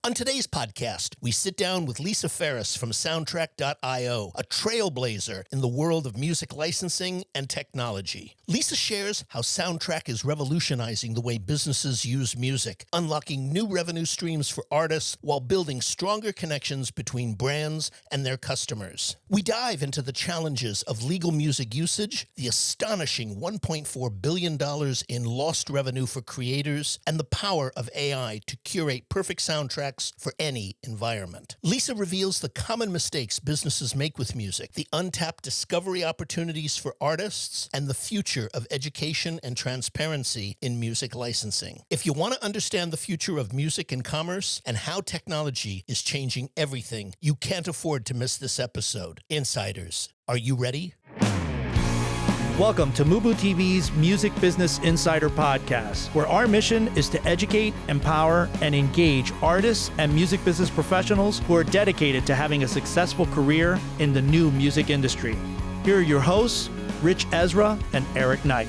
On today's podcast, we sit down with Lisa Farris from Soundtrack.io, a trailblazer in the world of music licensing and technology. Lisa shares how Soundtrack is revolutionizing the way businesses use music, unlocking new revenue streams for artists while building stronger connections between brands and their customers. We dive into the challenges of legal music usage, the astonishing $1.4 billion in lost revenue for creators, and the power of AI to curate perfect soundtracks for any environment. Lisa reveals the common mistakes businesses make with music, the untapped discovery opportunities for artists, and the future of education and transparency in music licensing. If you want to understand the future of music and commerce and how technology is changing everything, you can't afford to miss this episode. Insiders, are you ready? Welcome to MUBUTV's Music Business Insider Podcast, where our mission is to educate, empower, and engage artists and music business professionals who are dedicated to having a successful career in the new music industry. Here are your hosts, Rich Ezra and Eric Knight.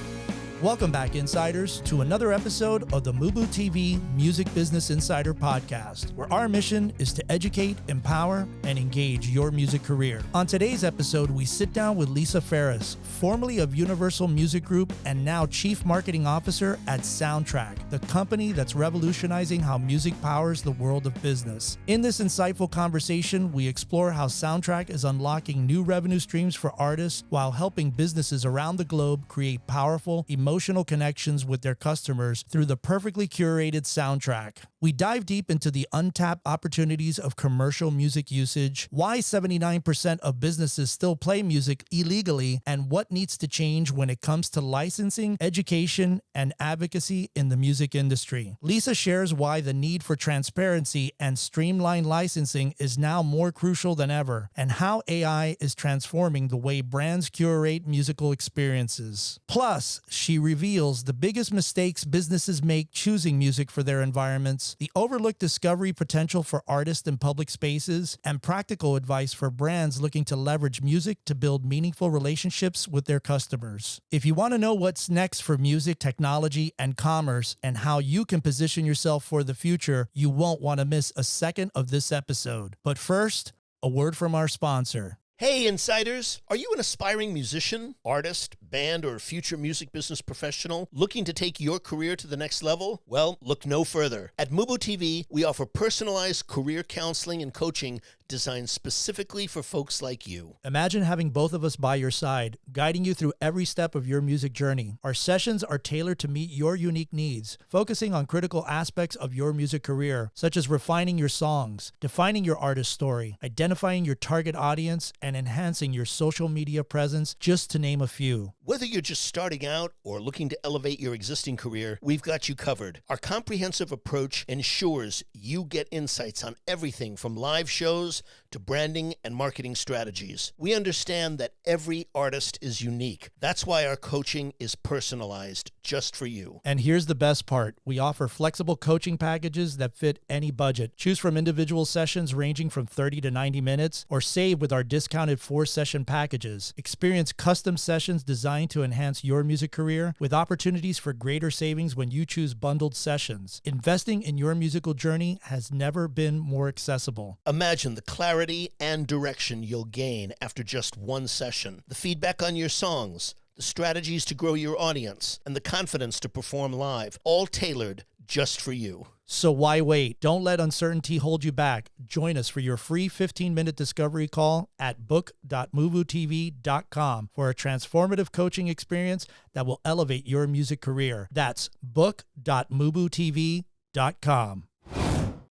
Welcome back, Insiders, to another episode of the MUBUTV Music Business Insider Podcast, where our mission is to educate, empower, and engage your music career. On today's episode, we sit down with Lisa Farris, formerly of Universal Music Group and now Chief Marketing Officer at Soundtrack, the company that's revolutionizing how music powers the world of business. In this insightful conversation, we explore how Soundtrack is unlocking new revenue streams for artists while helping businesses around the globe create powerful, emotional connections with their customers through the perfectly curated soundtrack. We dive deep into the untapped opportunities of commercial music usage, why 79% of businesses still play music illegally, and what needs to change when it comes to licensing, education, and advocacy in the music industry. Lisa shares why the need for transparency and streamlined licensing is now more crucial than ever, and how AI is transforming the way brands curate musical experiences. Plus, she reveals the biggest mistakes businesses make choosing music for their environments, the overlooked discovery potential for artists in public spaces, and practical advice for brands looking to leverage music to build meaningful relationships with their customers. If you want to know what's next for music, technology, and commerce, and how you can position yourself for the future, you won't want to miss a second of this episode. But first, a word from our sponsor. Hey, Insiders! Are you an aspiring musician, artist, band, or future music business professional looking to take your career to the next level? Well, look no further. At MUBUTV, we offer personalized career counseling and coaching designed specifically for folks like you. Imagine having both of us by your side, guiding you through every step of your music journey. Our sessions are tailored to meet your unique needs, focusing on critical aspects of your music career, such as refining your songs, defining your artist story, identifying your target audience, and enhancing your social media presence, just to name a few. Whether you're just starting out or looking to elevate your existing career, we've got you covered. Our comprehensive approach ensures you get insights on everything from live shows to branding and marketing strategies. We understand that every artist is unique. That's why our coaching is personalized just for you. And here's the best part. We offer flexible coaching packages that fit any budget. Choose from individual sessions ranging from 30 to 90 minutes, or save with our discounted 4-session packages. Experience custom sessions designed to enhance your music career, with opportunities for greater savings when you choose bundled sessions. Investing in your musical journey has never been more accessible. Imagine the clarity and direction you'll gain after just one session. The feedback on your songs, the strategies to grow your audience, and the confidence to perform live, all tailored just for you. So why wait? Don't let uncertainty hold you back. Join us for your free 15-minute discovery call at book.mubutv.com for a transformative coaching experience that will elevate your music career. That's book.mubutv.com.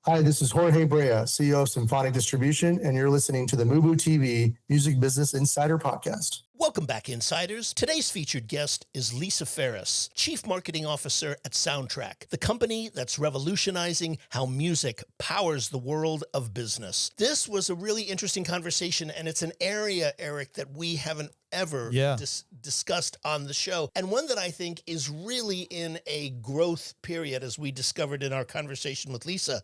Hi, this is Jorge Brea, CEO of Symphonic Distribution, and you're listening to the MUBUTV Music Business Insider Podcast. Welcome back, Insiders. Today's featured guest is Lisa Farris, Chief Marketing Officer at Soundtrack, the company that's revolutionizing how music powers the world of business. This was a really interesting conversation, and it's an area, Eric, that we haven't ever discussed on the show, and one that I think is really in a growth period, as we discovered in our conversation with Lisa.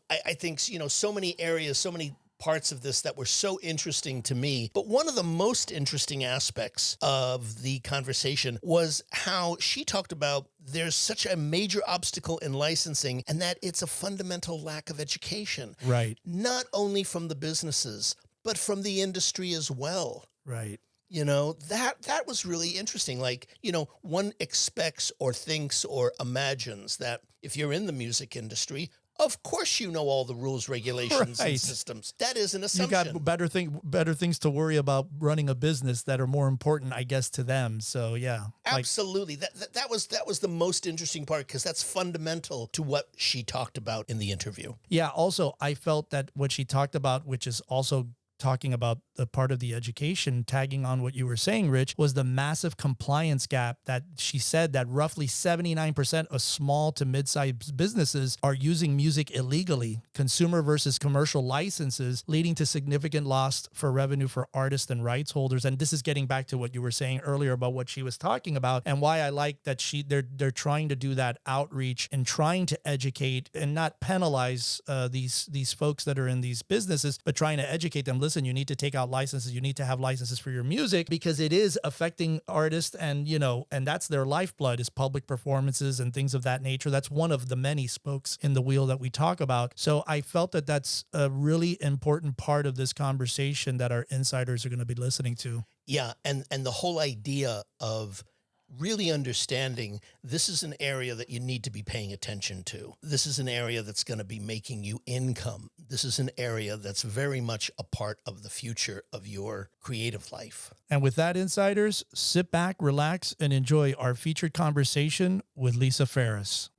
I think, so many areas, so many parts of this that were so interesting to me. But one of the most interesting aspects of the conversation was how she talked about there's such a major obstacle in licensing and that it's a fundamental lack of education. Right. Not only from the businesses, but from the industry as well. Right. You know, that was really interesting. Like, you know, one expects or thinks or imagines that if you're in the music industry, of course you know all the rules, regulations, and systems. That is an assumption. You got better things to worry about running a business that are more important, I guess, to them. So yeah. Absolutely. That was the most interesting part because that's fundamental to what she talked about in the interview. Yeah. Also, I felt that what she talked about, which is also talking about the part of the education, tagging on what you were saying, Rich, was the massive compliance gap that she said that roughly 79% of small to mid-sized businesses are using music illegally, consumer versus commercial licenses, leading to significant loss for revenue for artists and rights holders. And this is getting back to what you were saying earlier about what she was talking about and why I like that they're trying to do that outreach and trying to educate and not penalize these folks that are in these businesses, but trying to educate them. Listen, you need to take out licenses. You need to have licenses for your music because it is affecting artists and, you know, and that's their lifeblood is public performances and things of that nature. That's one of the many spokes in the wheel that we talk about. So I felt that that's a really important part of this conversation that our insiders are going to be listening to. Yeah. And the whole idea of really understanding this is an area that you need to be paying attention to. This is an area that's going to be making you income. This is an area that's very much a part of the future of your creative life. And with that, insiders, sit back, relax, and enjoy our featured conversation with Lisa Farris.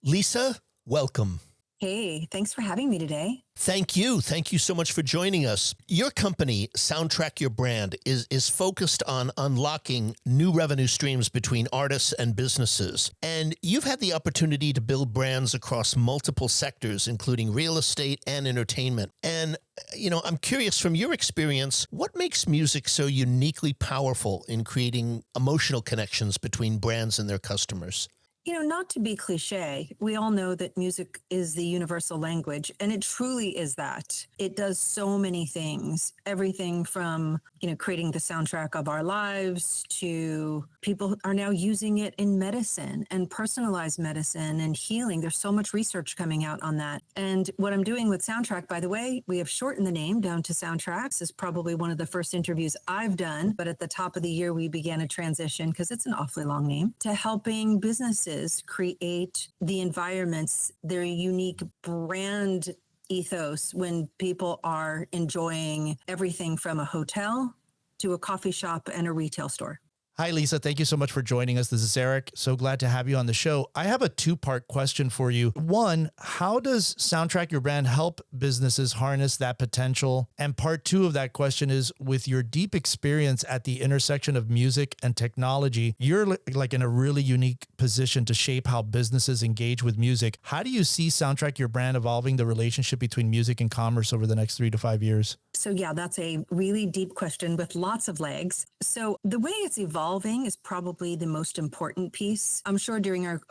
Lisa, welcome. Hey, thanks for having me today. Thank you. Thank you so much for joining us. Your company, Soundtrack Your Brand, is focused on unlocking new revenue streams between artists and businesses. And you've had the opportunity to build brands across multiple sectors, including real estate and entertainment. And, you know, I'm curious from your experience, what makes music so uniquely powerful in creating emotional connections between brands and their customers? You know, not to be cliche, we all know that music is the universal language, and it truly is that. It does so many things, everything from, you know, creating the soundtrack of our lives to people are now using it in medicine and personalized medicine and healing. There's so much research coming out on that. And what I'm doing with Soundtrack, by the way, we have shortened the name down to Soundtracks. Is probably one of the first interviews I've done, but at the top of the year, we began a transition, because it's an awfully long name, to helping businesses create the environments, their unique brand ethos when people are enjoying everything from a hotel to a coffee shop and a retail store. Hi, Lisa. Thank you so much for joining us. This is Eric. So glad to have you on the show. I have a two-part question for you. One, how does Soundtrack Your Brand help businesses harness that potential? And part two of that question is, with your deep experience at the intersection of music and technology, you're like in a really unique position to shape how businesses engage with music. How do you see Soundtrack Your Brand evolving the relationship between music and commerce over the next 3 to 5 years? So yeah, that's a really deep question with lots of legs. So the way it's evolving is probably the most important piece. I'm sure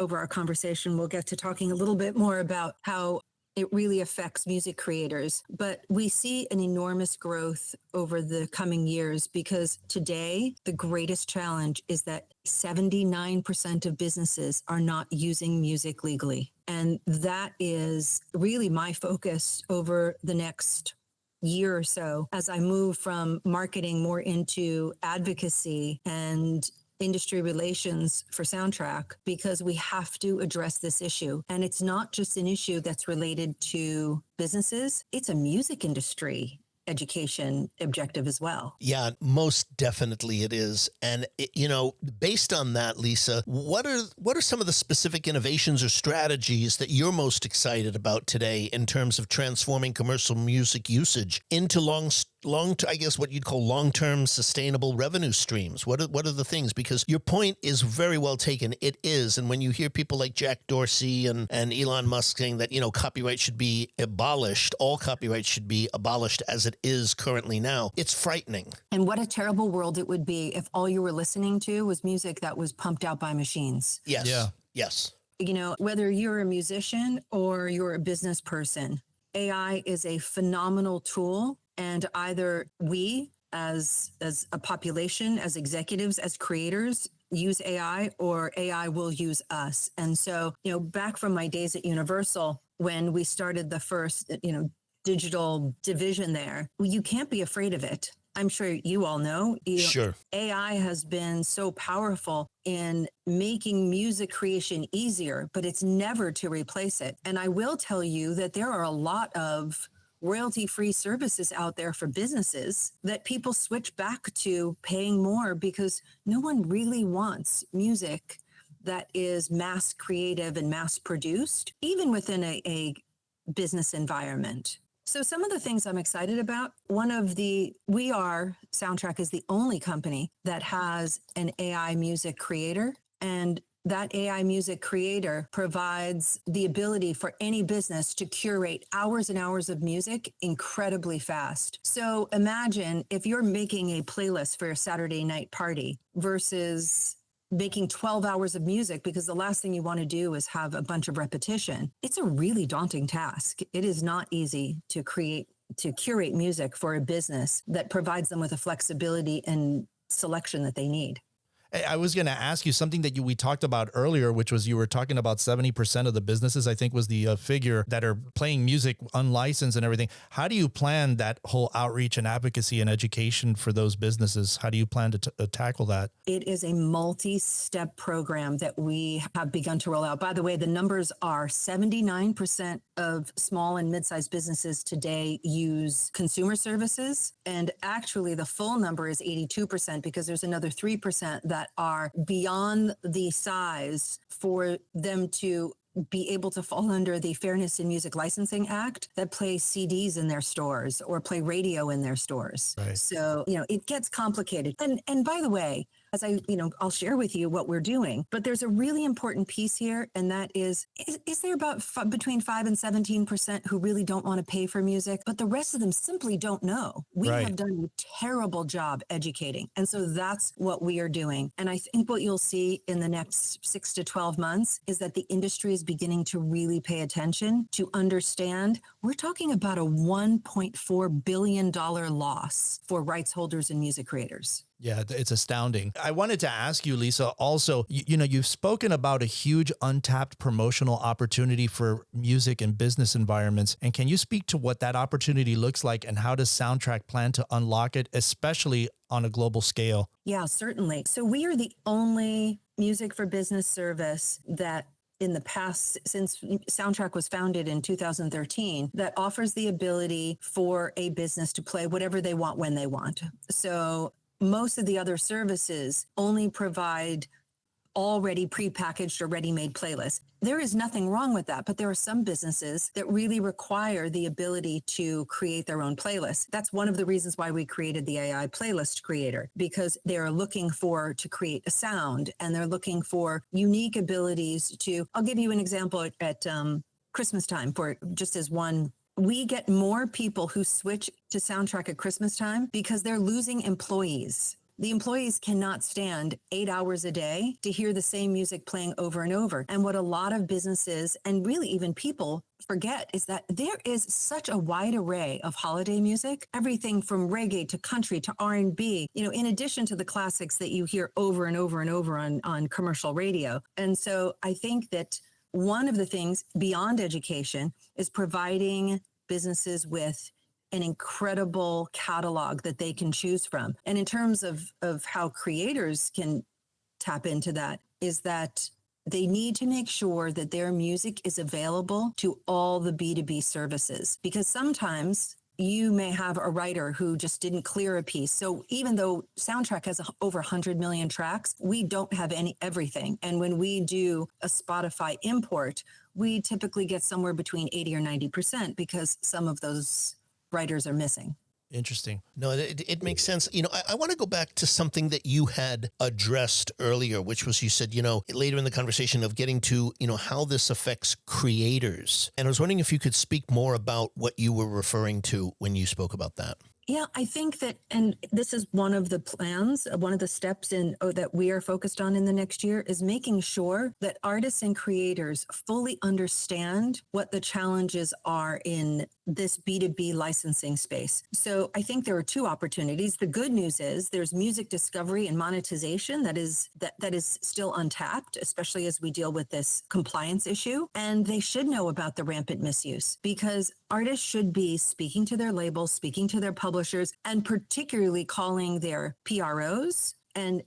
over our conversation, we'll get to talking a little bit more about how it really affects music creators. But we see an enormous growth over the coming years, because today the greatest challenge is that 79% of businesses are not using music legally. And that is really my focus over the next year or so, as I move from marketing more into advocacy and industry relations for Soundtrack, because we have to address this issue. And it's not just an issue that's related to businesses, it's a music industry education objective as well. Yeah, most definitely it is. And, you know, based on that, Lisa, what are some of the specific innovations or strategies that you're most excited about today in terms of transforming commercial music usage into I guess what you'd call long-term sustainable revenue streams? What are the things? Because your point is very well taken. It is. And when you hear people like Jack Dorsey and Elon Musk saying that, you know, copyright should be abolished, all copyright should be abolished as it is currently now, it's frightening. And what a terrible world it would be if all you were listening to was music that was pumped out by machines. Yes. Yeah. Yes. You know, whether you're a musician or you're a business person, AI is a phenomenal tool, and either we as a population, as executives, as creators, use AI, or AI will use us. And so, back from my days at Universal, when we started the first, digital division there, you can't be afraid of it. I'm sure you all know. Sure. AI has been so powerful in making music creation easier, but it's never to replace it. And I will tell you that there are a lot of royalty-free services out there for businesses that people switch back to paying more, because no one really wants music that is mass creative and mass produced, even within a business environment. So some of the things I'm excited about, Soundtrack is the only company that has an AI music creator, and that AI music creator provides the ability for any business to curate hours and hours of music incredibly fast. So imagine if you're making a playlist for a Saturday night party versus making 12 hours of music, because the last thing you want to do is have a bunch of repetition. It's a really daunting task. It is not easy to curate music for a business that provides them with the flexibility and selection that they need. I was going to ask you something that we talked about earlier, which was you were talking about 70% of the businesses, I think was the figure, that are playing music unlicensed and everything. How do you plan that whole outreach and advocacy and education for those businesses? How do you plan to tackle that? It is a multi-step program that we have begun to roll out. By the way, the numbers are 79% of small and mid-sized businesses today use consumer services. And actually the full number is 82%, because there's another 3% that are beyond the size for them to be able to fall under the Fairness in Music Licensing Act that play CDs in their stores or play radio in their stores. Right. So, it gets complicated. And by the way, as I'll share with you what we're doing, but there's a really important piece here. And that is there about between 5 and 17% who really don't want to pay for music, but the rest of them simply don't know. We Right. have done a terrible job educating. And so that's what we are doing. And I think what you'll see in the next 6 to 12 months is that the industry is beginning to really pay attention, to understand we're talking about a $1.4 billion loss for rights holders and music creators. Yeah, it's astounding. I wanted to ask you, Lisa, also, you've spoken about a huge untapped promotional opportunity for music and business environments. And can you speak to what that opportunity looks like, and how does Soundtrack plan to unlock it, especially on a global scale? Yeah, certainly. So we are the only music for business service that in the past, since Soundtrack was founded in 2013, that offers the ability for a business to play whatever they want when they want. So most of the other services only provide already prepackaged or ready-made playlists. There is nothing wrong with that, but there are some businesses that really require the ability to create their own playlists. That's one of the reasons why we created the AI playlist creator, because they're looking to create a sound, and they're looking for unique abilities I'll give you an example at Christmas time, for just as one. We get more people who switch to Soundtrack at Christmas time because they're losing employees. The employees cannot stand 8 hours a day to hear the same music playing over and over. And what a lot of businesses, and really even people, forget is that there is such a wide array of holiday music, everything from reggae to country to R&B, in addition to the classics that you hear over and over and over on commercial radio. And so I think that one of the things beyond education is providing businesses with an incredible catalog that they can choose from. And in terms of how creators can tap into that, is that they need to make sure that their music is available to all the B2B services, because sometimes you may have a writer who just didn't clear a piece. So even though Soundtrack has over 100 million tracks, we don't have everything. And when we do a Spotify import, we typically get somewhere between 80 or 90% because some of those writers are missing. Interesting. No, it makes sense. I want to go back to something that you had addressed earlier, which was, you said, later in the conversation of getting to, how this affects creators. And I was wondering if you could speak more about what you were referring to when you spoke about that. Yeah, I think that, and this is one of the plans, one of the steps that we are focused on in the next year is making sure that artists and creators fully understand what the challenges are in this B2B licensing space. So I think there are two opportunities. The good news is there's music discovery and monetization that is still untapped, especially as we deal with this compliance issue. And they should know about the rampant misuse, because artists should be speaking to their labels, speaking to their publishers, and particularly calling their PROs and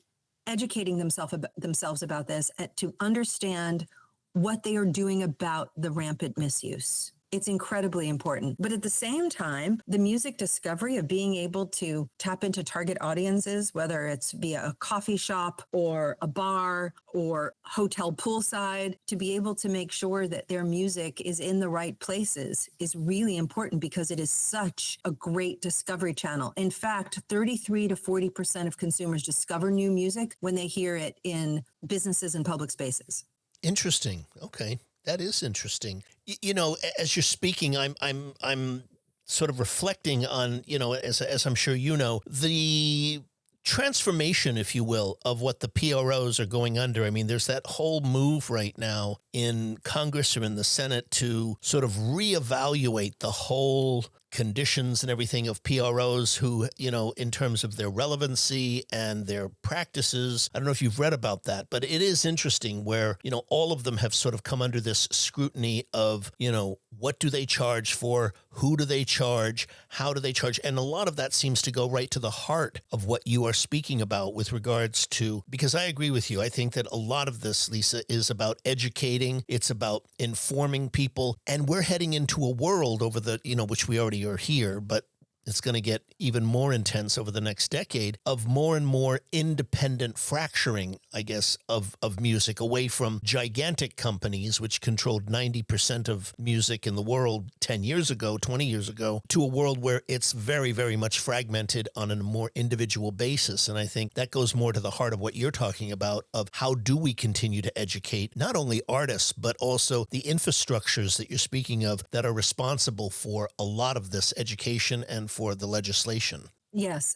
educating themselves about this to understand what they are doing about the rampant misuse. It's incredibly important. But at the same time, the music discovery of being able to tap into target audiences, whether it's via a coffee shop or a bar or hotel poolside, to be able to make sure that their music is in the right places is really important, because it is such a great discovery channel. In fact, 33 to 40% of consumers discover new music when they hear it in businesses and public spaces. Interesting. Okay. That is interesting. You know, as you're speaking, I'm sort of reflecting on, you know, as I'm sure you know, the transformation, if you will, of what the PROs are going under. I mean, there's that whole move right now in Congress or in the Senate to sort of reevaluate the whole conditions and everything of PROs who, you know, in terms of their relevancy and their practices. I don't know if you've read about that, but it is interesting where, you know, all of them have sort of come under this scrutiny of, you know, what do they charge for? Who do they charge? How do they charge? And a lot of that seems to go right to the heart of what you are speaking about with regards to, because I agree with you. I think that a lot of this, Lisa, is about educating. It's about informing people. And we're heading into a world over the, you know, which we already are here, but it's going to get even more intense over the next decade, of more and more independent fracturing, I guess, of music away from gigantic companies, which controlled 90% of music in the world 10 years ago, 20 years ago, to a world where it's very, very much fragmented on a more individual basis. And I think that goes more to the heart of what you're talking about, of how do we continue to educate not only artists, but also the infrastructures that you're speaking of that are responsible for a lot of this education and for the legislation. Yes.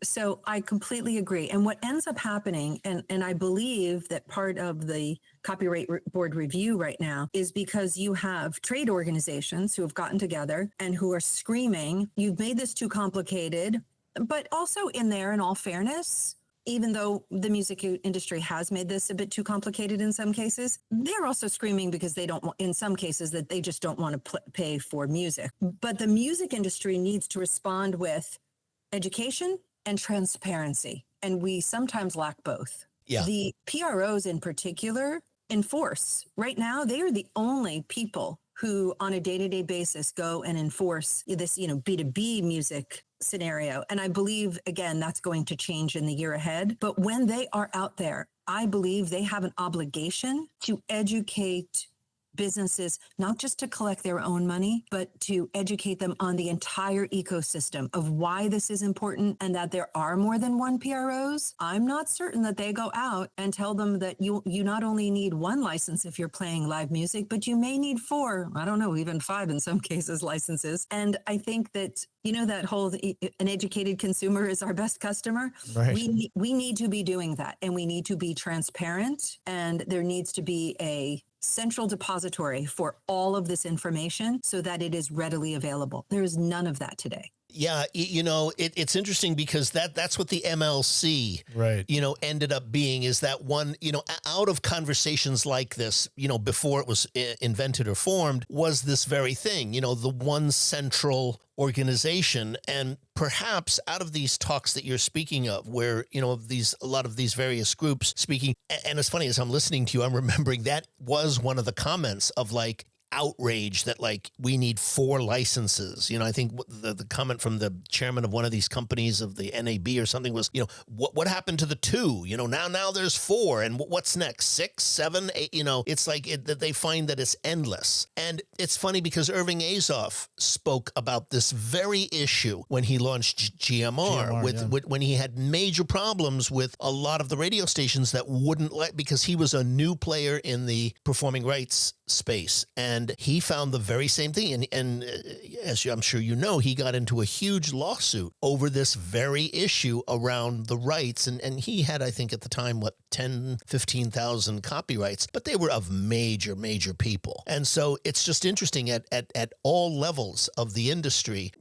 So I completely agree. And what ends up happening, and I believe that part of the Copyright Board review right now is because you have trade organizations who have gotten together and who are screaming, you've made this too complicated, but also in there, in all fairness, even though the music industry has made this a bit too complicated in some cases, they're also screaming because they don't want, in some cases, that they just don't want to pay for music. But the music industry needs to respond with education and transparency. And we sometimes lack both. Yeah. The PROs in particular enforce. Right now, they are the only people who on a day-to-day basis go and enforce this, you know, B2B music scenario. And I believe, again, that's going to change in the year ahead. But when they are out there, I believe they have an obligation to educate businesses, not just to collect their own money, but to educate them on the entire ecosystem of why this is important and that there are more than one PROs. I'm not certain that they go out and tell them that you not only need one license if you're playing live music, but you may need 4, I don't know, even 5 in some cases, licenses. And I think that, you know, that whole an educated consumer is our best customer. Right. We need to be doing that, and we need to be transparent, and there needs to be a central depository for all of this information so that it is readily available. There is none of that today. Yeah, you know, it's interesting because that's what the MLC, right, you know, ended up being, is that one, you know, out of conversations like this, you know, before it was invented or formed, was this very thing, you know, the one central organization. And perhaps out of these talks that you're speaking of, where, you know, a lot of these various groups speaking, and it's funny, as I'm listening to you, I'm remembering that was one of the comments of like, outrage that like we need 4 licenses. You know, I think the comment from the chairman of one of these companies of the NAB or something was, you know, what happened to the 2? You know, now there's 4, and what's next? 6, 7, 8? You know, it's like that they find that it's endless. And it's funny because Irving Azoff spoke about this very issue when he launched GMR with when he had major problems with a lot of the radio stations that wouldn't let, because he was a new player in the performing rights space. And And he found the very same thing. And as I'm sure you know, he got into a huge lawsuit over this very issue around the rights. And he had, I think at the time, 15,000 copyrights, but they were of major people. And so it's just interesting at all levels of the industry,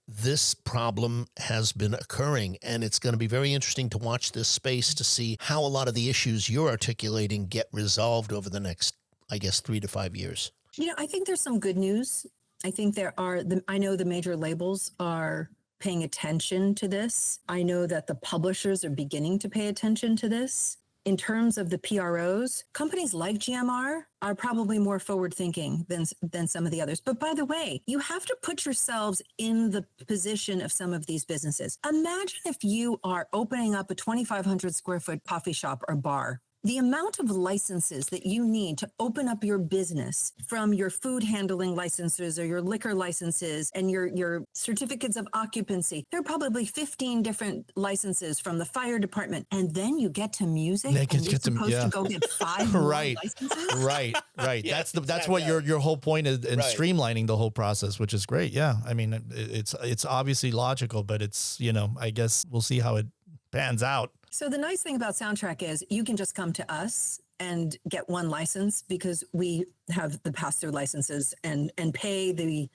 this problem has been occurring, and it's going to be very interesting to watch this space to see how a lot of the issues you're articulating get resolved over the next, I guess, 3 to 5 years. I think there's some good news. I think I know the major labels are paying attention to this. I know that the publishers are beginning to pay attention to this. In terms of the PROs, companies like GMR are probably more forward-thinking than some of the others. But by the way, you have to put yourselves in the position of some of these businesses. Imagine if you are opening up a 2,500 square foot coffee shop or bar. The amount of licenses that you need to open up your business, from your food handling licenses or your liquor licenses and your certificates of occupancy, there are probably 15 different licenses from the fire department. And then you get to music and you're supposed to go get 5 more licenses? Right. Yeah, that's what your whole point is in streamlining the whole process, which is great. Yeah. I mean, it's obviously logical, but it's, I guess we'll see how it pans out. So the nice thing about Soundtrack is you can just come to us and get one license, because we have the pass-through licenses and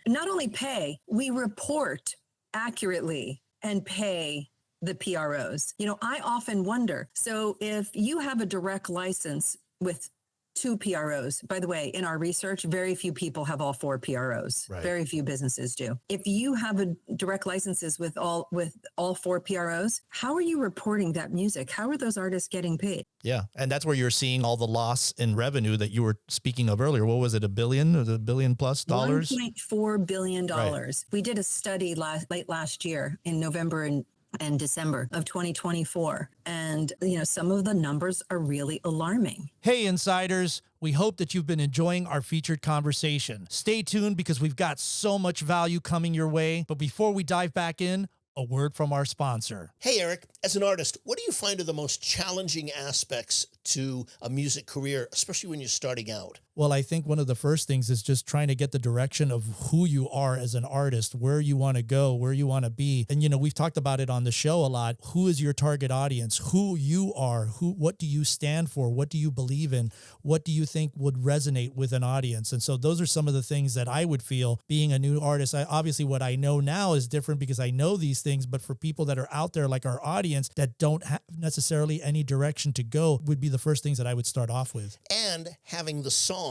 not only pay, we report accurately and pay the PROs. I often wonder, so if you have a direct license with 2 PROs, by the way, in our research, very few people have all 4 PROs. Right. Very few businesses do. If you have a direct licenses with all 4 PROs, how are you reporting that music? How are those artists getting paid? Yeah. And that's where you're seeing all the loss in revenue that you were speaking of earlier. What was it? $1 billion or $1 billion plus dollars? $1.4 billion. Right. We did a study late last year in November and December of 2024. And, some of the numbers are really alarming. Hey, insiders. We hope that you've been enjoying our featured conversation. Stay tuned because we've got so much value coming your way. But before we dive back in, a word from our sponsor. Hey, Eric, as an artist, what do you find are the most challenging aspects to a music career, especially when you're starting out? Well, I think one of the first things is just trying to get the direction of who you are as an artist, where you want to go, where you want to be. And, we've talked about it on the show a lot. Who is your target audience? Who you are? What do you stand for? What do you believe in? What do you think would resonate with an audience? And so those are some of the things that I would feel being a new artist. Obviously, what I know now is different because I know these things, but for people that are out there like our audience that don't have necessarily any direction to go would be the first things that I would start off with. And having the songs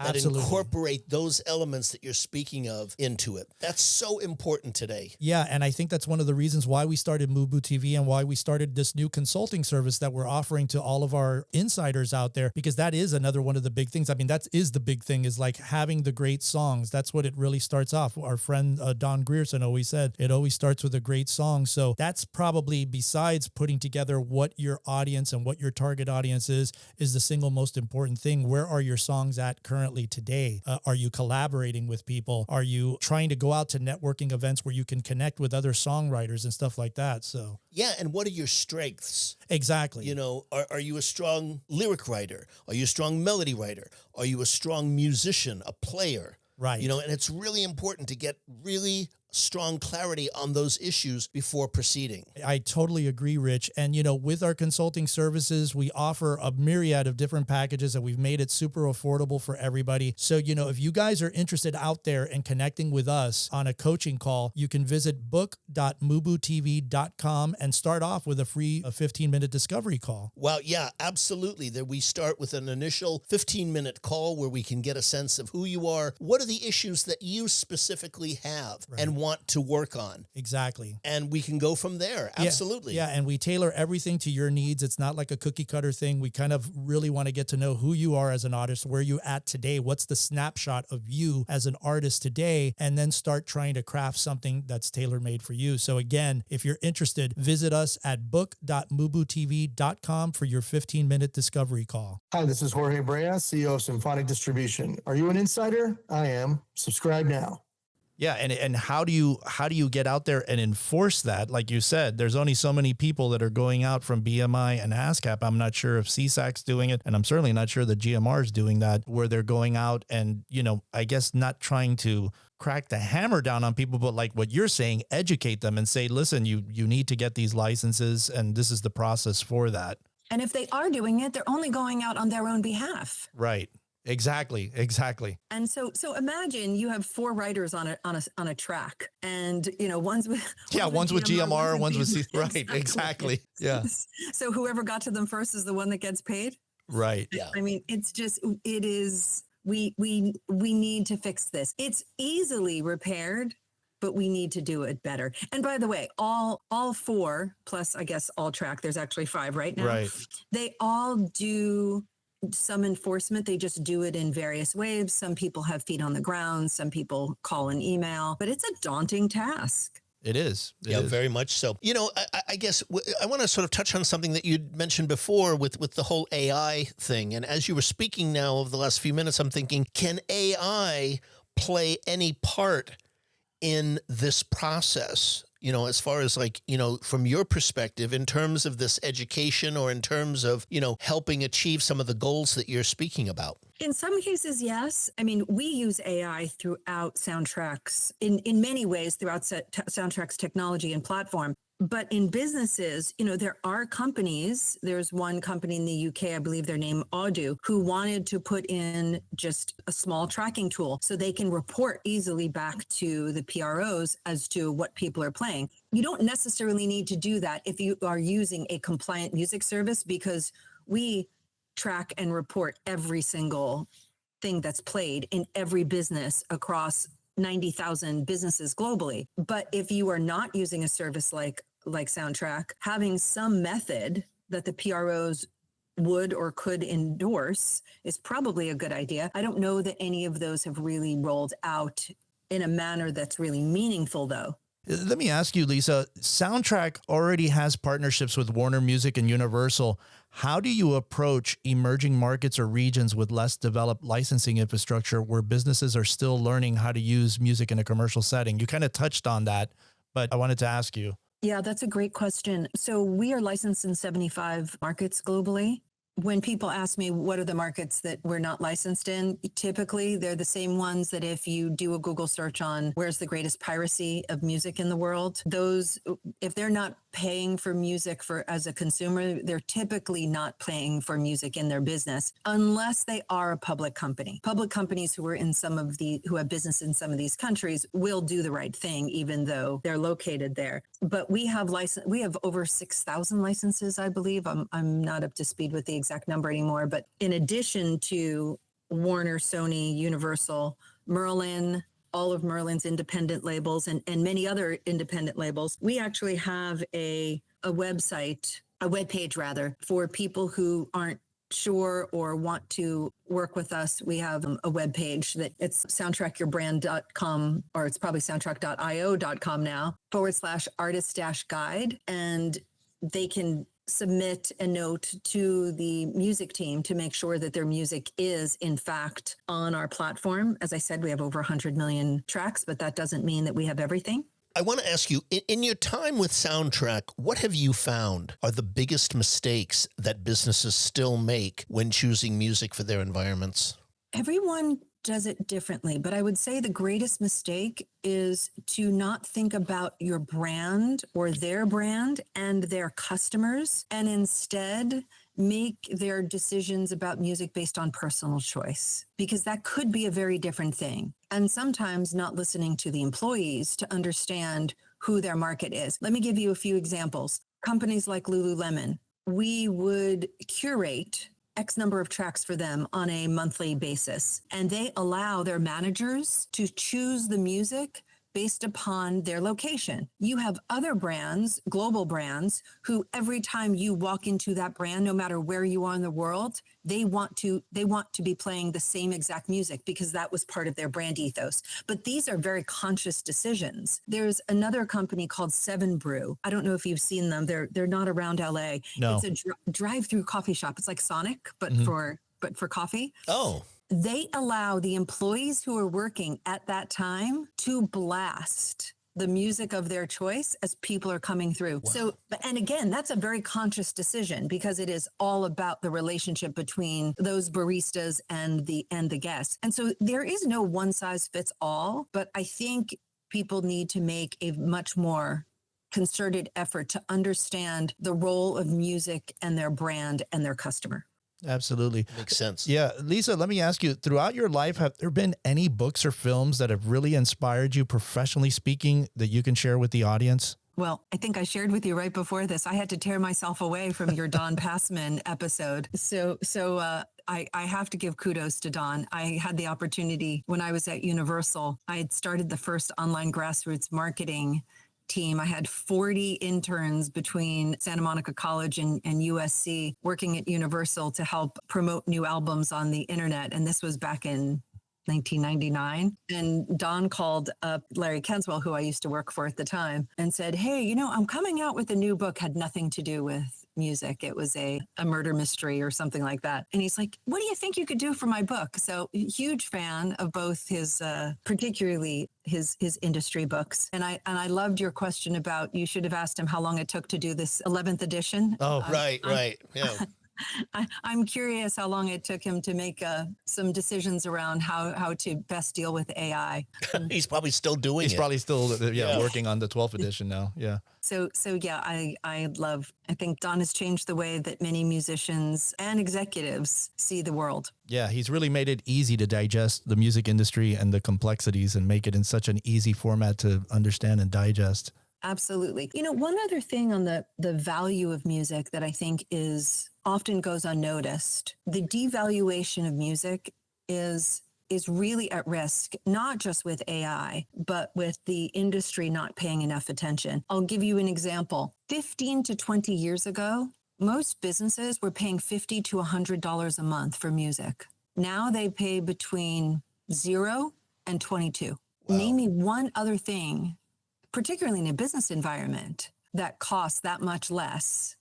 that Absolutely. Incorporate those elements that you're speaking of into it. That's so important today. Yeah, and I think that's one of the reasons why we started MUBUTV and why we started this new consulting service that we're offering to all of our insiders out there, because that is another one of the big things. I mean, that is the big thing, is like having the great songs. That's what it really starts off. Our friend Don Grierson always said, it always starts with a great song. So that's probably, besides putting together what your audience and what your target audience is the single most important thing. Where are your songs at currently today? Are you collaborating with people? Are you trying to go out to networking events where you can connect with other songwriters and stuff like that? So yeah, and what are your strengths? Exactly. Are you a strong lyric writer? Are you a strong melody writer? Are you a strong musician, a player? Right. And it's really important to get really strong clarity on those issues before proceeding. I totally agree, Rich. And, with our consulting services, we offer a myriad of different packages and we've made it super affordable for everybody. So, if you guys are interested out there in connecting with us on a coaching call, you can visit book.mubutv.com and start off with a free 15-minute discovery call. Well, yeah, absolutely. We start with an initial 15-minute call where we can get a sense of who you are, what are the issues that you specifically have, right, and want to work on. Exactly. And we can go from there. Absolutely. Yeah. And we tailor everything to your needs. It's not like a cookie cutter thing. We kind of really want to get to know who you are as an artist, where you at today, what's the snapshot of you as an artist today, and then start trying to craft something that's tailor-made for you. So again, if you're interested, visit us at book.mubutv.com for your 15-minute discovery call. Hi, this is Jorge Brea, CEO of Symphonic Distribution. Are you an insider? I am. Subscribe now. Yeah. And how do you get out there and enforce that? Like you said, there's only so many people that are going out from BMI and ASCAP. I'm not sure if CSAC's doing it, and I'm certainly not sure the GMR is doing that, where they're going out and, I guess not trying to crack the hammer down on people, but like what you're saying, educate them and say, listen, you need to get these licenses, and this is the process for that. And if they are doing it, they're only going out on their own behalf. Right. Exactly. And so imagine you have 4 writers on a track, and one's with GMR, one's with C. Right. Exactly. Yeah. So whoever got to them first is the one that gets paid. Right. Yeah. I mean, we need to fix this. It's easily repaired, but we need to do it better. And by the way, all 4 plus, I guess, all track, there's actually 5 right now. Right. They all do some enforcement. They just do it in various ways. Some people have feet on the ground. Some people call an email, but it's a daunting task. It is. Very much so. I guess I want to sort of touch on something that you'd mentioned before with the whole AI thing. And as you were speaking now over the last few minutes, I'm thinking, can AI play any part in this process? As far as from your perspective, in terms of this education, or in terms of, helping achieve some of the goals that you're speaking about? In some cases, yes. I mean, we use AI throughout Soundtrack's, in many ways throughout Soundtrack's technology and platform. But in businesses, there are companies. There's one company in the UK, I believe they're named Odoo, who wanted to put in just a small tracking tool so they can report easily back to the PROs as to what people are playing. You don't necessarily need to do that if you are using a compliant music service, because we track and report every single thing that's played in every business across 90,000 businesses globally. But if you are not using a service like Soundtrack, having some method that the PROs would or could endorse is probably a good idea. I don't know that any of those have really rolled out in a manner that's really meaningful, though. Let me ask you, Lisa, Soundtrack already has partnerships with Warner Music and Universal. How do you approach emerging markets or regions with less developed licensing infrastructure, where businesses are still learning how to use music in a commercial setting? You kind of touched on that, but I wanted to ask you. Yeah, that's a great question. So we are licensed in 75 markets globally. When people ask me what are the markets that we're not licensed in, typically they're the same ones that if you do a Google search on where's the greatest piracy of music in the world, those, if they're not paying for music as a consumer, they're typically not paying for music in their business unless they are a public company. Public companies who have business in some of these countries will do the right thing, even though they're located there. But we have over 6,000 licenses, I believe. I'm not up to speed with the exact number anymore, but in addition to Warner, Sony, Universal, Merlin, all of Merlin's independent labels and many other independent labels, we actually have a webpage rather, for people who aren't sure or want to work with us. We have a webpage that it's soundtrackyourbrand.com, or it's probably soundtrack.io.com now, /artist-guide. And they can submit a note to the music team to make sure that their music is in fact on our platform. As I said, we have over 100 million tracks, but that doesn't mean that we have everything. I want to ask you, in your time with Soundtrack, what have you found are the biggest mistakes that businesses still make when choosing music for their environments? Everyone does it differently, but I would say the greatest mistake is to not think about your brand or their brand and their customers, and instead make their decisions about music based on personal choice, because that could be a very different thing. And sometimes not listening to the employees to understand who their market is. Let me give you a few examples. Companies like Lululemon, we would curate X number of tracks for them on a monthly basis, and they allow their managers to choose the music based upon their location. You have other brands, global brands, who every time you walk into that brand, no matter where you are in the world, they want to be playing the same exact music because that was part of their brand ethos. But these are very conscious decisions. There's another company called 7 Brew. I don't know if you've seen them. They're not around LA. No. It's a drive-through coffee shop. It's like Sonic, but for coffee. Oh. they allow the employees who are working at that time to blast the music of their choice as people are coming through. Wow. So, and again, that's a very conscious decision because it is all about the relationship between those baristas and the guests. And so there is no one size fits all, but I think people need to make a much more concerted effort to understand the role of music and their brand and their customer. Absolutely. Makes sense. Yeah. Lisa, let me ask you, throughout your life, have there been any books or films that have really inspired you professionally speaking that you can share with the audience? Well, I think I shared with you right before this. I had to tear myself away from your Don Passman episode. So I have to give kudos to Don. I had the opportunity when I was at Universal. I had started the first online grassroots marketing team. I had 40 interns between Santa Monica College and USC working at Universal to help promote new albums on the internet. And this was back in 1999. And Don called up Larry Kenswell, who I used to work for at the time, and said, hey, I'm coming out with a new book, had nothing to do with music. It was a murder mystery or something like that. And he's like, what do you think you could do for my book? So huge fan of both his, particularly his industry books. And I loved your question about, you should have asked him how long it took to do this 11th edition. Oh, right. Yeah. I'm curious how long it took him to make some decisions around how to best deal with AI. He's probably still doing it. He's probably still working on the 12th edition now. Yeah. So yeah, I think Don has changed the way that many musicians and executives see the world. Yeah, he's really made it easy to digest the music industry and the complexities and make it in such an easy format to understand and digest. Absolutely. One other thing on the value of music that I think often goes unnoticed, the devaluation of music is really at risk, not just with AI, but with the industry not paying enough attention. I'll give you an example. 15 to 20 years ago, most businesses were paying $50 to $100 a month for music. Now they pay between $0 and $22. Wow. Name me one other thing, particularly in a business environment, that costs that much less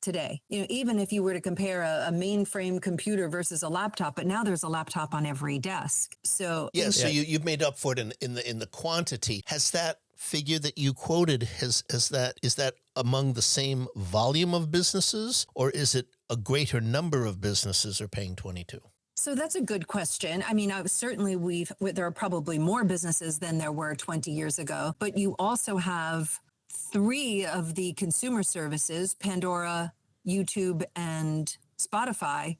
today. Even if you were to compare a mainframe computer versus a laptop, but now there's a laptop on every desk. So so you've made up for it in the quantity. Has that figure that you quoted, is that among the same volume of businesses, or is it a greater number of businesses are paying 22? So that's a good question. I mean, certainly there are probably more businesses than there were 20 years ago, but you also have 3 of the consumer services, Pandora, YouTube, and Spotify,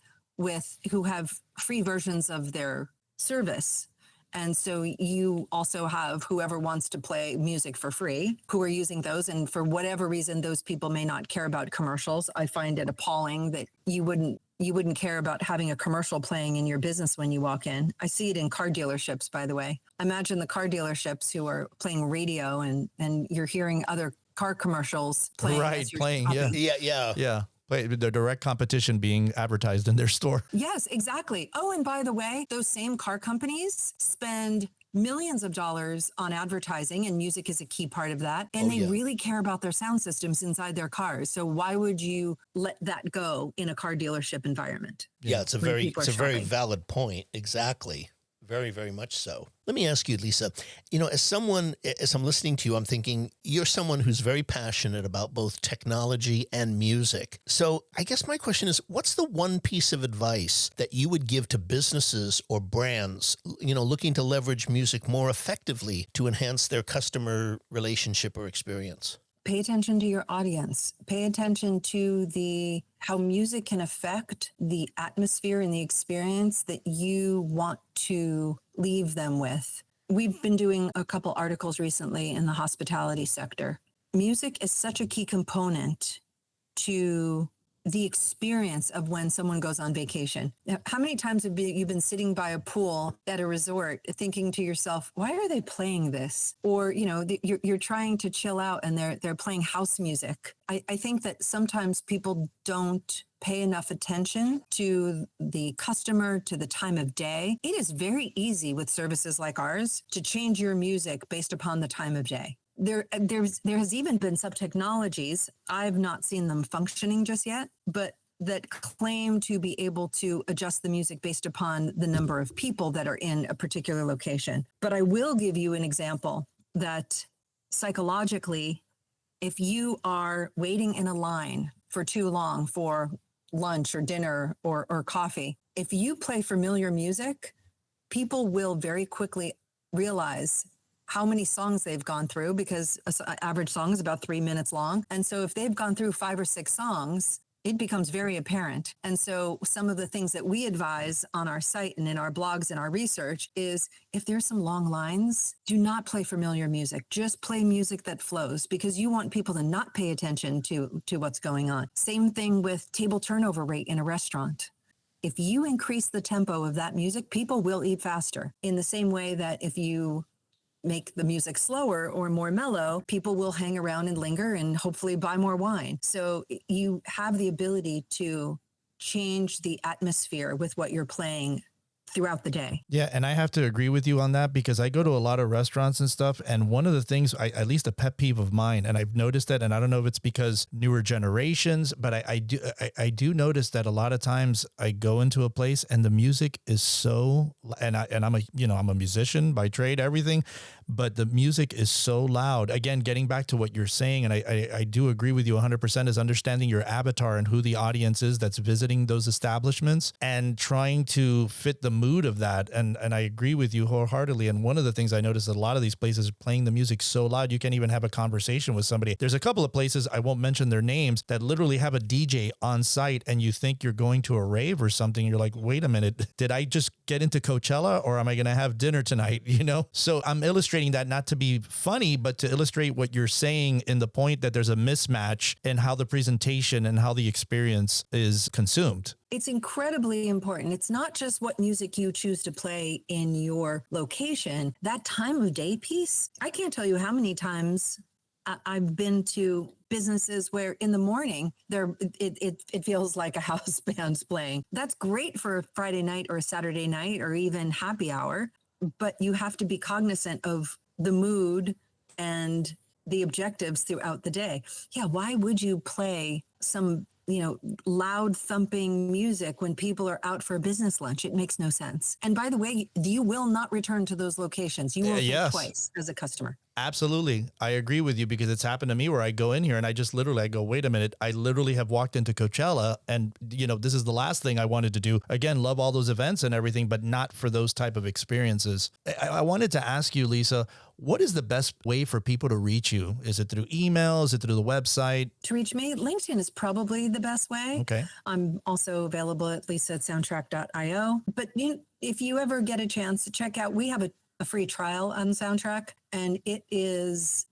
who have free versions of their service. And so you also have whoever wants to play music for free, who are using those. And for whatever reason, those people may not care about commercials. I find it appalling that you wouldn't care about having a commercial playing in your business when you walk in. I see it in car dealerships, by the way. Imagine the car dealerships who are playing radio and you're hearing other car commercials playing. Right, playing, shopping. Yeah. The direct competition being advertised in their store. Yes, exactly. Oh, and by the way, those same car companies spend millions of dollars on advertising, and music is a key part of that. And they really care about their sound systems inside their cars. So why would you let that go in a car dealership environment? Yeah, it's a very valid point. Exactly. Very, very much so. Let me ask you, Lisa, as I'm listening to you, I'm thinking you're someone who's very passionate about both technology and music. So I guess my question is, what's the one piece of advice that you would give to businesses or brands, looking to leverage music more effectively to enhance their customer relationship or experience? Pay attention to your audience. Pay attention to how music can affect the atmosphere and the experience that you want to leave them with. We've been doing a couple articles recently in the hospitality sector. Music is such a key component to the experience of when someone goes on vacation. Now, how many times have you been sitting by a pool at a resort thinking to yourself, why are they playing this? Or, you're trying to chill out and they're playing house music. I think that sometimes people don't pay enough attention to the customer, to the time of day. It is very easy with services like ours to change your music based upon the time of day. There has even been some technologies. I've not seen them functioning just yet, but that claim to be able to adjust the music based upon the number of people that are in a particular location. But I will give you an example that psychologically, if you are waiting in a line for too long for lunch or dinner or coffee, if you play familiar music, people will very quickly realize how many songs they've gone through, because an average song is about 3 minutes long. And so if they've gone through 5 or 6 songs, it becomes very apparent. And so some of the things that we advise on our site and in our blogs and our research is, if there's some long lines, do not play familiar music. Just play music that flows, because you want people to not pay attention to what's going on. Same thing with table turnover rate in a restaurant. If you increase the tempo of that music, people will eat faster. In the same way that if you make the music slower or more mellow, people will hang around and linger and hopefully buy more wine. So you have the ability to change the atmosphere with what you're playing throughout the day. Yeah. And I have to agree with you on that, because I go to a lot of restaurants and stuff. And one of the things, at least a pet peeve of mine, and I've noticed that, and I don't know if it's because newer generations, but I do notice that a lot of times I go into a place and the music is so, and I'm a musician by trade, everything, but the music is so loud. Again, getting back to what you're saying, and I do agree with you 100%, is understanding your avatar and who the audience is that's visiting those establishments and trying to fit the mood of that. And I agree with you wholeheartedly. And one of the things I noticed, that a lot of these places are playing the music so loud, you can't even have a conversation with somebody. There's a couple of places, I won't mention their names, that literally have a DJ on site, and you think you're going to a rave or something. You're like, wait a minute, did I just get into Coachella, or am I going to have dinner tonight? So I'm illustrating that not to be funny, but to illustrate what you're saying in the point that there's a mismatch in how the presentation and how the experience is consumed. It's incredibly important. It's not just what music you choose to play in your location. That time of day piece, I can't tell you how many times I've been to businesses where in the morning it feels like a house band's playing. That's great for a Friday night or a Saturday night or even happy hour, but you have to be cognizant of the mood and the objectives throughout the day. Yeah, why would you play some loud thumping music when people are out for a business lunch? It makes no sense. And by the way, you will not return to those locations. You will think twice as a customer. Absolutely. I agree with you, because it's happened to me where I go in here and I go, wait a minute. I literally have walked into Coachella and, this is the last thing I wanted to do. Again, love all those events and everything, but not for those type of experiences. I wanted to ask you, Lisa, what is the best way for people to reach you? Is it through email? Is it through the website? To reach me, LinkedIn is probably the best way. Okay. I'm also available at lisa@soundtrack.io. But if you ever get a chance to check out, we have a free trial on Soundtrack, and it is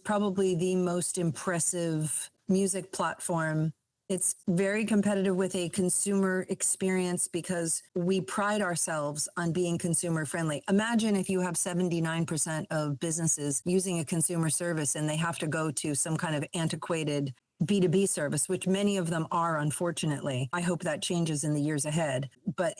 probably the most impressive music platform. It's very competitive with a consumer experience because we pride ourselves on being consumer friendly. Imagine if you have 79% of businesses using a consumer service and they have to go to some kind of antiquated B2B service, which many of them are, unfortunately. I hope that changes in the years ahead. But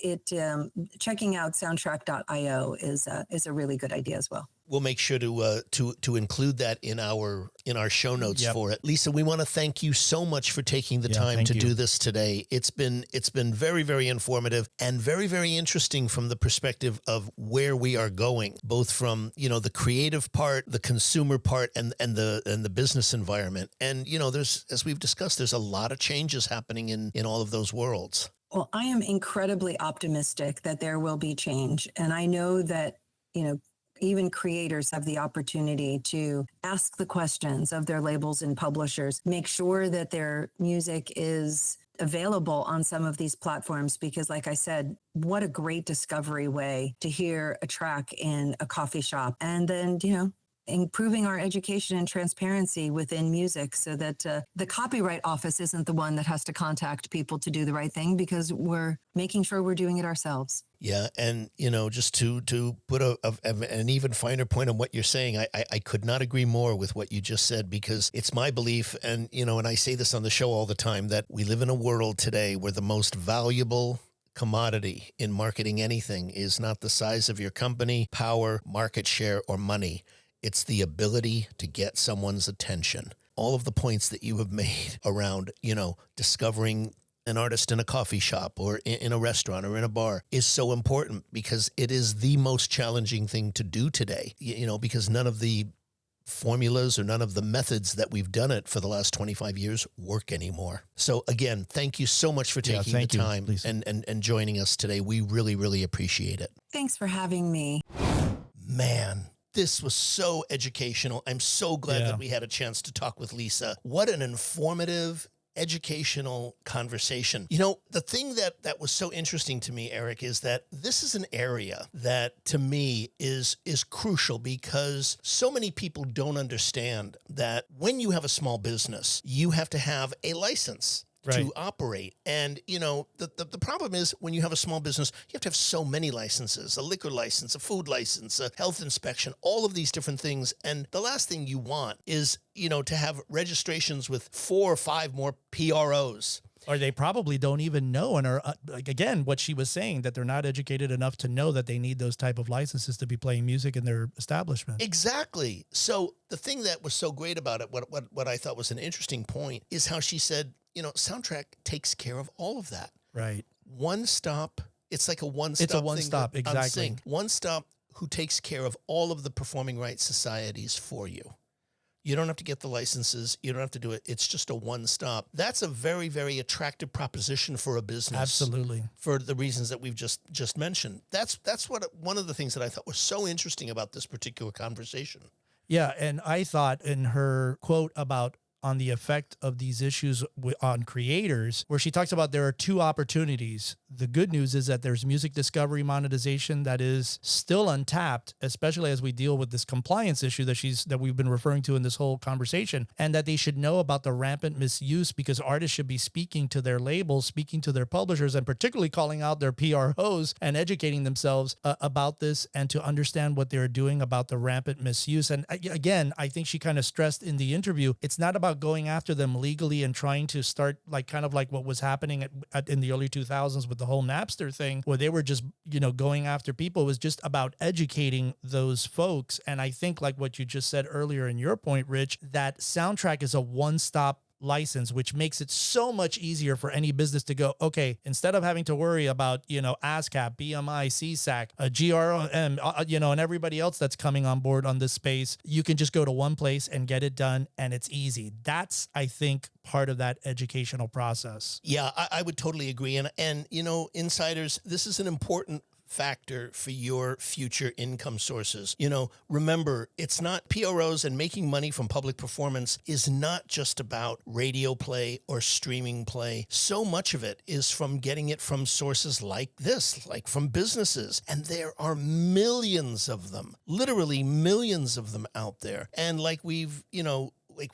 checking out soundtrack.io is a really good idea as well. We'll make sure to include that in our show notes for it. Lisa, we want to thank you so much for taking the time to do this today. It's been very, very informative and very, very interesting from the perspective of where we are going, both from, the creative part, the consumer part, and the business environment. And, there's, as we've discussed, there's a lot of changes happening in all of those worlds. Well, I am incredibly optimistic that there will be change. And I know that, even creators have the opportunity to ask the questions of their labels and publishers, make sure that their music is available on some of these platforms, because like I said, what a great discovery way to hear a track in a coffee shop. And then, improving our education and transparency within music so that the copyright office isn't the one that has to contact people to do the right thing, because we're making sure we're doing it ourselves. Yeah. And, just to put an even finer point on what you're saying, I could not agree more with what you just said, because it's my belief. And, and I say this on the show all the time, that we live in a world today where the most valuable commodity in marketing anything is not the size of your company, power, market share, or money. It's the ability to get someone's attention. all of the points that you have made around, discovering an artist in a coffee shop or in a restaurant or in a bar is so important, because it is the most challenging thing to do today, because none of the formulas or none of the methods that we've done it for the last 25 years work anymore. So again, thank you so much for taking the time and joining us today. We really, really appreciate it. Thanks for having me. Man, this was so educational. I'm so glad that we had a chance to talk with Lisa. What an informative, educational conversation. The thing that was so interesting to me, Eric, is that this is an area that to me is crucial, because so many people don't understand that when you have a small business, you have to have a license to operate. And, the problem is when you have a small business, you have to have so many licenses: a liquor license, a food license, a health inspection, all of these different things. And the last thing you want is, to have registrations with 4 or 5 more PROs. Or they probably don't even know, and are again, what she was saying, that they're not educated enough to know that they need those type of licenses to be playing music in their establishment. Exactly. So the thing that was so great about it, what I thought was an interesting point, is how she said, Soundtrack takes care of all of that. Right. One stop. It's like a one-stop. It's a one-stop, exactly. One stop who takes care of all of the performing rights societies for you. You don't have to get the licenses. You don't have to do it. It's just a one-stop. That's a very, very attractive proposition for a business. Absolutely. For the reasons that we've just mentioned. That's one of the things that I thought was so interesting about this particular conversation. Yeah, and I thought in her quote about on the effect of these issues on creators, where she talks about there are 2 opportunities. The good news is that there's music discovery monetization that is still untapped, especially as we deal with this compliance issue that we've been referring to in this whole conversation, and that they should know about the rampant misuse, because artists should be speaking to their labels, speaking to their publishers, and particularly calling out their PROs and educating themselves about this, and to understand what they're doing about the rampant misuse. And again, I think she kind of stressed in the interview, it's not about going after them legally and trying to start kind of like what was happening in the early 2000s with the whole Napster thing, where they were just, going after people. It was just about educating those folks. And I think, like what you just said earlier in your point, Rich, that Soundtrack is a one-stop license, which makes it so much easier for any business to go, okay, instead of having to worry about, ASCAP, BMI, CSAC, GRM, and everybody else that's coming on board on this space, you can just go to one place and get it done, and it's easy. That's, I think, part of that educational process. Yeah, I would totally agree. And insiders, this is an important factor for your future income sources. Remember, it's not PROs, and making money from public performance is not just about radio play or streaming play. So much of it is from getting it from sources like this, like from businesses. And there are millions of them, literally millions of them out there. And like we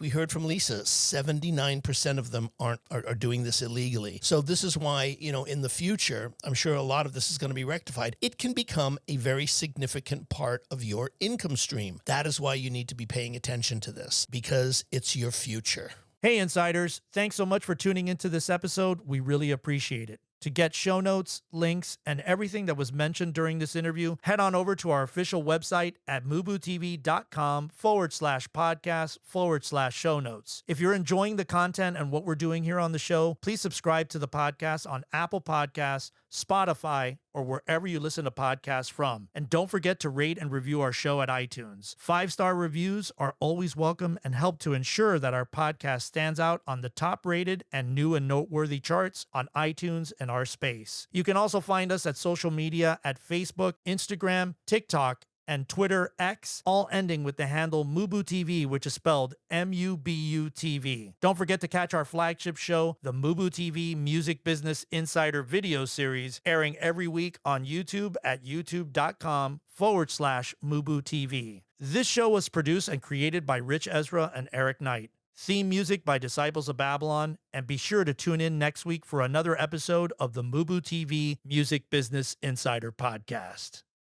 heard from Lisa, 79% of them are doing this illegally. So this is why, in the future, I'm sure a lot of this is going to be rectified. It can become a very significant part of your income stream. That is why you need to be paying attention to this, because it's your future. Hey, insiders, thanks so much for tuning into this episode. We really appreciate it. To get show notes, links, and everything that was mentioned during this interview, head on over to our official website at MUBUTV.com/podcast/show notes. If you're enjoying the content and what we're doing here on the show, please subscribe to the podcast on Apple Podcasts, Spotify, or wherever you listen to podcasts from. And don't forget to rate and review our show at iTunes. 5-star reviews are always welcome and help to ensure that our podcast stands out on the top-rated and new and noteworthy charts on iTunes and our space. You can also find us at social media at Facebook, Instagram, TikTok, and Twitter X, all ending with the handle MUBUTV, which is spelled MUBUTV. Don't forget to catch our flagship show, the MUBUTV Music Business Insider video series, airing every week on YouTube at youtube.com/MUBUTV. This show was produced and created by Rich Ezra and Eric Knight. Theme music by Disciples of Babylon, and be sure to tune in next week for another episode of the MUBUTV Music Business Insider Podcast.